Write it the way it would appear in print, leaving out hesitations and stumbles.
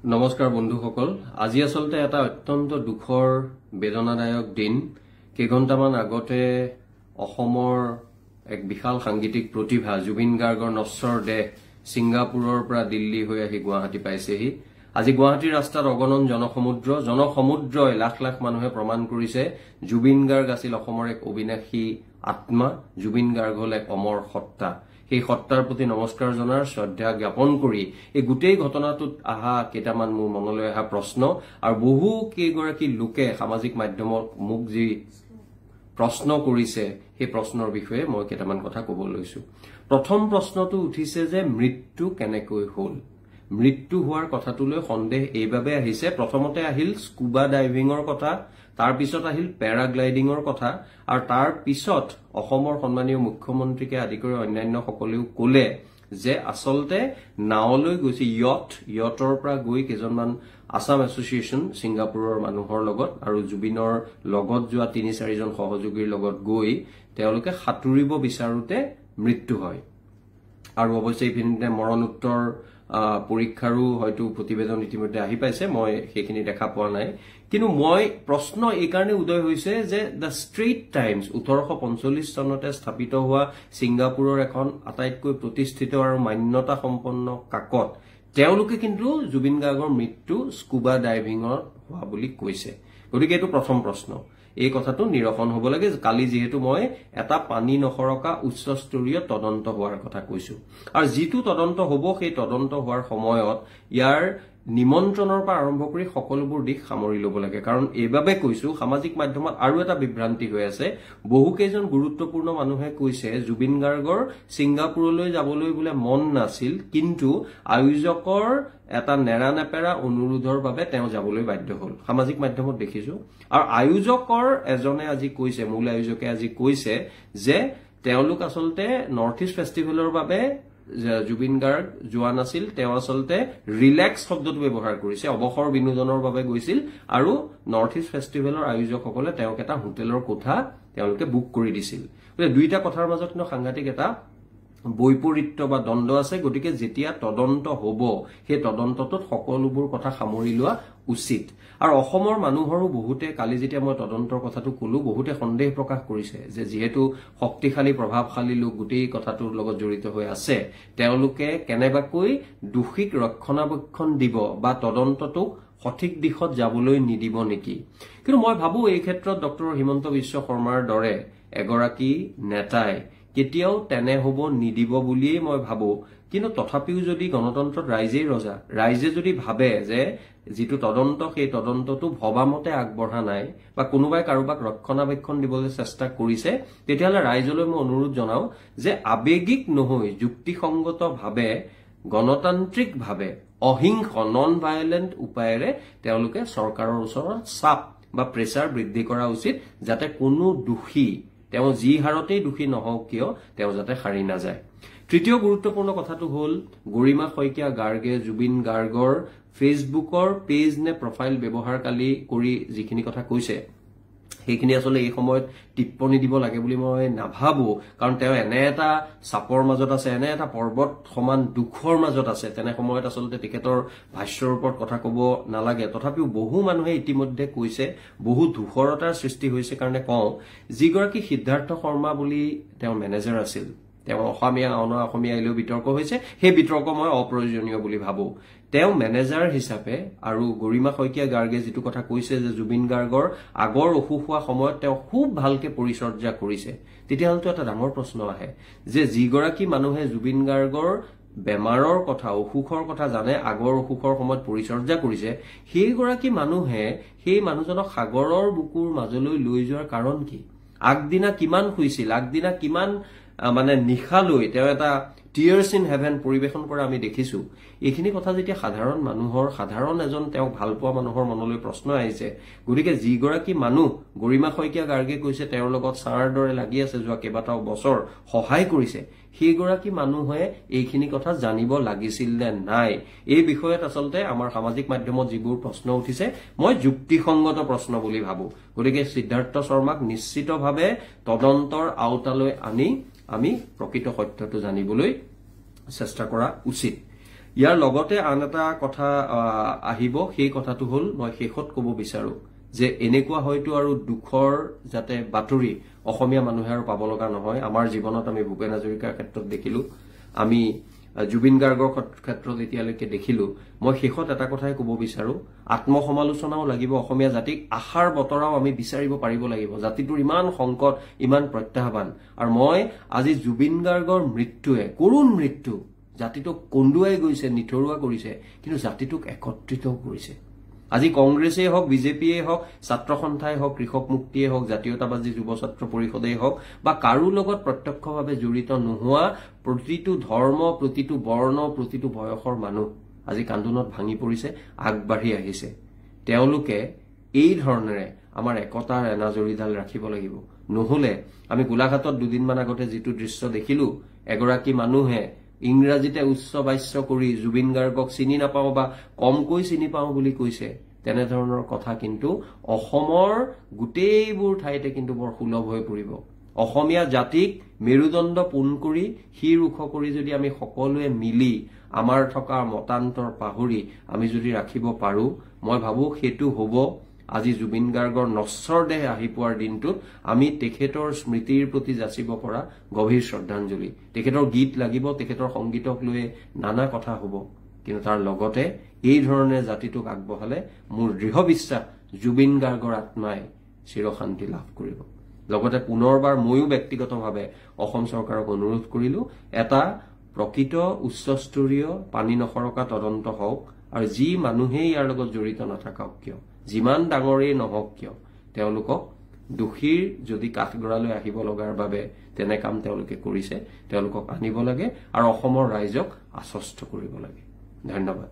নমস্কাৰ বন্ধুসকল আজি আসলতে এটা অত্যন্ত দুখৰ বেদনাদায়ক দিন কেইঘণ্টামান আগতে অসমৰ এক বিশাল সাংগীতিক প্ৰতিভা জুবিন গাৰ্গৰ নশ্বৰ দেহ সিংগাপুৰৰ পৰা দিল্লী হৈ আহি গুৱাহাটী পাইছেহি আজি গুৱাহাটীৰ ৰাস্তাত অগণন জনসমুদ্ৰই লাখ লাখ মানুহে প্ৰমাণ কৰিছে জুবিন গাৰ্গ আছিল অসমৰ এক অবিনাশী আত্মা জুবিন গাৰ্গ হল এক অমৰ সত্তা এই সত্তাৰ প্ৰতি নমস্কাৰ জনাৰ শ্ৰদ্ধা জ্ঞাপন কৰি এই গোটেই ঘটনাটোত আহা কেইটামান মোৰ মনলৈ অহা প্ৰশ্ন আৰু বহু কেইগৰাকী লোকে সামাজিক মাধ্যমত মোক যি প্ৰশ্ন কৰিছে সেই প্ৰশ্নৰ বিষয়ে মই কেইটামান কথা ক'ব লৈছো প্ৰথম প্ৰশ্নটো উঠিছে যে মৃত্যু কেনেকৈ হ'ল মৃত্যু হোৱাৰ কথাটোলৈ সন্দেহ এইভাবে আহিছে প্ৰথমতে আহিল স্কুবা ডাইভিংৰ কথা তাৰ পিছত আহিল প্যাৰাগ্লাইডিংৰ কথা আৰু তাৰ পিছত অসমৰ সন্মানীয় মুখ্যমন্ত্ৰীকে আদি কৰি অন্যান্য সকলেও ক'লে যে আসলতে নাওলৈ গৈছে ইয়টৰ পৰা গৈ কেইজনমান আসাম এছ'চিয়েশ্যন সিংগাপুৰৰ মানুহৰ লগত আৰু জুবিনৰ লগত যোৱা ৩-৪ জন সহযোগীৰ লগত গৈ তেওঁলোকে সাঁতুৰিব বিচাৰোতে মৃত্যু হয় আৰু অৱশ্যে ইভিনিংতে মৰণোত্তৰ পৰীক্ষাৰো হয়তো প্ৰতিবেদন ইতিমধ্যে আহি পাইছে মই সেইখিনি দেখা পোৱা নাই কিন্তু মই প্ৰশ্ন এই কাৰণে উদয় হৈছে যে দ্য ষ্ট্ৰেইট টাইমছ 1845 চনতে স্থাপিত হোৱা সিংগাপুৰৰ এখন আটাইতকৈ প্ৰতিষ্ঠিত আৰু মান্যতা সম্পন্ন কাকত তেওঁলোকে কিন্তু জুবিন গাৰ্গৰ মৃত্যু স্কুবা ডাইভিংৰ হোৱা বুলি কৈছে গতিকে এইটো প্ৰথম প্ৰশ্ন এই কথাটো নিৰসন হ'ব লাগে কালি যেহেতু মই এটা পানী নখৰকা উচ্চস্তৰীয় তদন্ত হোৱাৰ কথা কৈছো আৰু যিটো তদন্ত হ'ব সেই তদন্ত হোৱাৰ সময়ত ইয়াৰ নিমন্ত্ৰণৰ পৰা আৰম্ভ কৰি সকলোবোৰ দিশ সামৰি ল'ব লাগে কাৰণ এইভাবে কৈছো সামাজিক মাধ্যমত আৰু এটা বিভ্ৰান্তি হৈ আছে বহু কেইজন গুৰুত্বপূৰ্ণ মানুহে কৈছে জুবিন গাৰ্গৰ সিংগাপুৰলৈ যাবলৈ বোলে মন নাছিল কিন্তু আয়োজকৰ এটা নেৰানেপেৰা অনুৰোধৰ বাবে তেওঁ যাবলৈ বাধ্য হ'ল সামাজিক মাধ্যমত দেখিছো আৰু আয়োজকৰ এজনে আজি কৈছে মূল আয়োজকে আজি কৈছে যে তেওঁলোক আসলতে নৰ্থ ইষ্ট ফেষ্টিভেলৰ বাবে জুবিন গাৰ্গ যোৱা নাছিল তেওঁ আসলতে ৰিলেক্স শব্দটো ব্যৱহাৰ কৰিছে অৱসৰ বিনোদনৰ বাবে গৈছিল আৰু নৰ্থ ইষ্ট ফেষ্টিভেলৰ আয়োজকসকলে তেওঁক এটা হোটেলৰ কোঠা তেওঁলোকে বুক কৰি দিছিল দুইটা কথাৰ মাজত কিন্তু সাংঘাতিক এটা বৈপৰীত্য বা দ্বন্দ্ব আছে গতিকে যেতিয়া তদন্ত হ'ব সেই তদন্তটোত সকলোবোৰ কথা সামৰি লোৱা উচিত আৰু অসমৰ মানুহৰো বহুতে কালি যেতিয়া মই তদন্তৰ কথাটো কলো বহুতে সন্দেহ প্ৰকাশ কৰিছে যে যেহেতু শক্তিশালী প্ৰভাৱশালী লোক গোটেই কথাটোৰ লগত জড়িত হৈ আছে তেওঁলোকে কেনেবাকৈ দোষীক ৰক্ষণাবেক্ষণ দিব বা তদন্তটোক সঠিক দিশত যাবলৈ নিদিব নেকি কিন্তু মই ভাবো এই ক্ষেত্ৰত ডক্টৰ হিমন্ত বিশ্ব শৰ্মাৰ দৰে এগৰাকী নেতাই কেতিয়াও তেনে হ'ব নিদিব বুলিয়ে মই ভাবো কিন্তু তথাপিও যদি গণতন্ত্ৰত ৰাইজেই ৰজা ৰাইজে যদি ভাবে যে যিটো তদন্ত সেই তদন্তটো ভবামতে আগবঢ়া নাই বা কোনোবাই কাৰোবাক ৰক্ষণাবেক্ষণ দিবলৈ চেষ্টা কৰিছে তেতিয়াহ'লে ৰাইজলৈ মই অনুৰোধ জনাও যে আবেগিক নহয় যুক্তিসংগতভাৱে গণতান্ত্ৰিকভাৱে অহিংস নন ভায়োলেন্ট উপায়েৰে তেওঁলোকে চৰকাৰৰ ওচৰত চাপ বা প্ৰেছাৰ বৃদ্ধি কৰা উচিত যাতে কোনো দোষী তেওঁ যি হাৰতেই দোষী নহওক কিয় তেওঁ যাতে হাৰি নাযায় তৃতীয় গুৰুত্বপূৰ্ণ কথাটো হ'ল গৰিমা শইকীয়া গাৰ্গে জুবিন গাৰ্গৰ ফেচবুকৰ পেজ নে প্ৰফাইল ব্যৱহাৰকাৰী কৰি যিখিনি কথা কৈছে সেইখিনি আসলে এই সময়ত টিপ্পনী দিব লাগে বুলি মই নাভাবো কাৰণ তেওঁ এনে এটা চাপৰ মাজত আছে এনে এটা পৰ্বত সমান দুখৰ মাজত আছে তেনে সময়ত আসলে তেখেতৰ ভাষ্যৰ ওপৰত কথা ক'ব নালাগে তথাপিও বহু মানুহে ইতিমধ্যে কৈছে বহু দুখৰতাৰ সৃষ্টি হৈছে কাৰণে কওঁ যিগৰাকী সিদ্ধাৰ্থ শৰ্মা বুলি তেওঁ মেনেজাৰ আছিল তেওঁ অসমীয়া অসমীয়া আইলেও বিতৰ্ক হৈছে সেই বিতৰ্ক মই অপ্ৰয়োজনীয় বুলি ভাবো তেওঁ মেনেজাৰ হিচাপে আৰু গৰিমা শইকীয়া গাৰ্গে যিটো কথা কৈছে যে জুবিন গাৰ্গৰ আগৰ অসুখ হোৱা সময়ত তেওঁ খুব ভালকে পৰিচৰ্যা কৰিছে তেতিয়াহ'লে এটা ডাঙৰ প্ৰশ্ন আহে যে যিগৰাকী মানুহে জুবিন গাৰ্গৰ বেমাৰৰ কথা অসুখৰ কথা জানে আগৰ অসুখৰ সময়ত পৰিচৰ্যা কৰিছে সেইগৰাকী মানুহে সেই মানুহজনক সাগৰৰ বুকুৰ মাজলৈ লৈ যোৱাৰ কাৰণ কি আগদিনা কিমান শুইছিল আগদিনা কিমান মানে নিশালৈ তেওঁ এটা টিয়াৰ্স ইন হেভেন পৰিবেশন কৰা আমি দেখিছো এইখিনি কথা যেতিয়া সাধাৰণ এজন তেওঁক ভাল পোৱা মানুহৰ মনলৈ প্ৰশ্ন আহিছে গতিকে যিগৰাকী মানুহ গৰিমা শইকীয়া গাৰ্গে কৈছে তেওঁৰ লগত ছাৰ দৰে লাগি আছে যোৱা কেইবাটাও বছৰ সহায় কৰিছে সেইগৰাকী মানুহে এইখিনি কথা জানিব লাগিছিল নে নাই এই বিষয়ত আসলতে আমাৰ সামাজিক মাধ্যমত যিবোৰ প্ৰশ্ন উঠিছে মই যুক্তিসংগত প্ৰশ্ন বুলি ভাবো গতিকে সিদ্ধাৰ্থ শৰ্মাক নিশ্চিতভাৱে তদন্তৰ আওতালৈ আনি আমি প্ৰকৃত সত্যটো জানিবলৈ চেষ্টা কৰা উচিত ইয়াৰ লগতে আন এটা কথা আহিব, সেই কথাটো হ'ল মই শেষত ক'ব বিচাৰো যে এনেকুৱা হয়তো আৰু দুখৰ যাতে বাতৰি অসমীয়া মানুহে আৰু পাব লগা নহয়। আমাৰ জীৱনত আমি ভূপেন হাজৰিকাৰ ক্ষেত্ৰত দেখিলো, আমি জুবিন গাৰ্গৰ ক্ষেত্ৰত এতিয়ালৈকে দেখিলো। মই শেষত এটা কথাই ক'ব বিচাৰো, আত্মসমালোচনাও লাগিব অসমীয়া জাতিক, আশাৰ বতৰাও আমি বিচাৰিব পাৰিব লাগিব। জাতিটোৰ ইমান সংকট, ইমান প্ৰত্যাহ্বান, আৰু মই আজি জুবিন গাৰ্গৰ মৃত্যুৱে, কৰুণ মৃত্যু, জাতিটোক কন্দুৱাই গৈছে, নিথৰুৱা কৰিছে, কিন্তু জাতিটোক একত্ৰিতও কৰিছে। আজি কংগ্ৰেছেই হওক, বিজেপিয়েই হওক, ছাত্ৰ সন্থাই হওক, কৃষক মুক্তিয়ে হওক, জাতীয়তাবাদী যুৱ ছাত্ৰ পৰিষদেই হওক, বা কাৰো লগত প্ৰত্যক্ষভাৱে জড়িত নোহোৱা প্ৰতিটো ধৰ্ম, প্ৰতিটো বৰ্ণ, প্ৰতিটো বয়সৰ মানুহ আজি কান্দোনত ভাঙি পৰিছে, আগবাঢ়ি আহিছে। তেওঁলোকে এই ধৰণেৰে আমাৰ একতাৰ এনাজৰীডাল ৰাখিব লাগিব। নহলে আমি গোলাঘাটত দুদিনমান আগতে যিটো দৃশ্য দেখিলো, এগৰাকী মানুহে ইংৰাজীতে উচ্চ বাচ্য কৰি জুবিন গাৰ্গক চিনি নাপাওঁ বা কমকৈ চিনি পাওঁ বুলি কৈছে, তেনেধৰণৰ কথা কিন্তু অসমৰ গোটেইবোৰ ঠাইতে কিন্তু বৰ সুলভ হৈ পৰিব। অসমীয়া জাতিক মেৰুদণ্ড পোন কৰি, শিৰ ওখ কৰি যদি আমি সকলোৱে মিলি আমাৰ থকা মতান্তৰ পাহৰি আমি যদি ৰাখিব পাৰো, মই ভাবো সেইটো হ'ব আজি জুবিন গাৰ্গৰ নশ্বৰ দেহ আহি পোৱাৰ দিনটোত আমি তেখেতৰ স্মৃতিৰ প্ৰতি যাচিব পৰা গভীৰ শ্ৰদ্ধাঞ্জলি। তেখেতৰ গীত লাগিব, তেখেতৰ সংগীতক লৈ নানা কথা হ'ব, কিন্তু তাৰ লগতে এই ধৰণে জাতিটোক আগবঢ়ালে মোৰ দৃঢ় বিশ্বাস জুবিন গাৰ্গৰ আত্মাই চিৰশান্তি লাভ কৰিব। লগতে পুনৰবাৰ ময়ো ব্যক্তিগতভাৱে অসম চৰকাৰক অনুৰোধ কৰিলো, এটা প্ৰকৃত উচ্চস্তৰীয় পানী নসৰকা তদন্ত হওক, আৰু যি মানুহেই ইয়াৰ লগত জড়িত নাথাকক কিয়, যিমান ডাঙৰেই নহওক কিয়, তেওঁলোকক দোষীৰ যদি কাঠগড়ালৈ আহিব লগাৰ বাবে তেনে কাম তেওঁলোকে কৰিছে, তেওঁলোকক আনিব লাগে আৰু অসমৰ ৰাইজক আশ্বস্ত কৰিব লাগে। ধন্যবাদ।